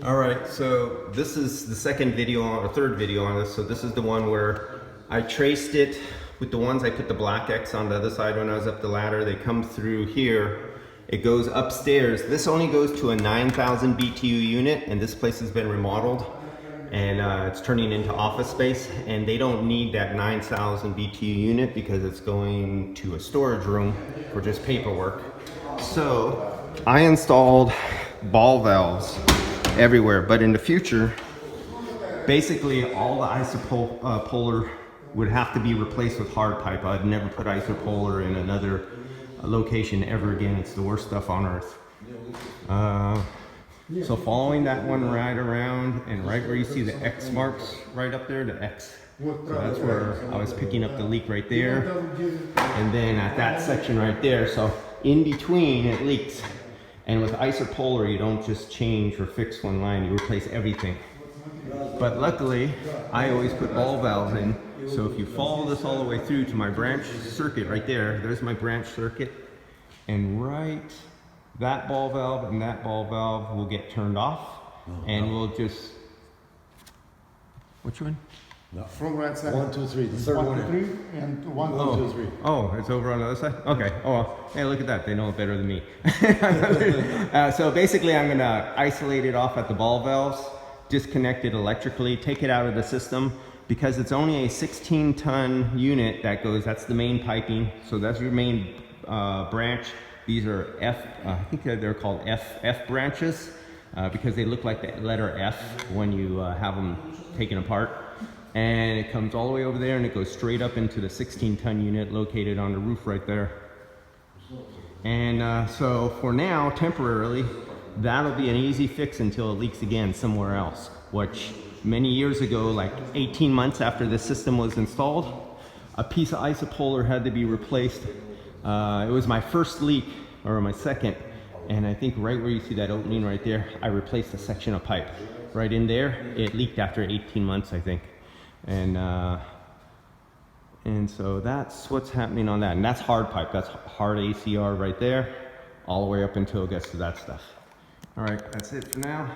All right, so this is the second video or third video on this. So this is the one where I traced it with the ones I put the black X on the other side when I was up the ladder. They come through here. It goes upstairs. This only goes to a 9,000 BTU unit, and this place has been remodeled and it's turning into office space, and they don't need that 9,000 BTU unit because it's going to a storage room for just paperwork. So I installed ball valves everywhere, but in the future, basically all the isopolar would have to be replaced with hard pipe. I'd never put isopolar in another location ever again. It's the worst stuff on earth. So following that one right around, and right where you see the X marks right up there, the X. So that's where I was picking up the leak right there. And then at that section right there, so in between it leaks. And with isopolar, you don't just change or fix one line, you replace everything. But luckily, I always put ball valves in. So if you follow this all the way through to my branch circuit right there, there's my branch circuit. And right, that ball valve and that ball valve will get turned off. And we'll just, which one? No. From right side. 1, 2, 3. The third 1, one. 2, 3, and 1, 2, 3. Oh, it's over on the other side? Okay. Oh, well. Hey, look at that. They know it better than me. So basically, I'm going to isolate it off at the ball valves, disconnect it electrically, take it out of the system, because it's only a 16-ton unit that goes, that's the main piping. So that's your main branch. These are I think they're called F branches, because they look like the letter F when you have them taken apart. And it comes all the way over there and it goes straight up into the 16-ton unit located on the roof right there. And so for now, temporarily, that'll be an easy fix until it leaks again somewhere else, which many years ago, like 18 months after this system was installed, a piece of isopolar had to be replaced. It was my first leak, or my second, and I think right where you see that opening right there, I replaced a section of pipe. Right in there, it leaked after 18 months, I think. And so that's what's happening on that. And that's hard pipe. That's hard ACR right there, all the way up until it gets to that stuff. All right, that's it for now.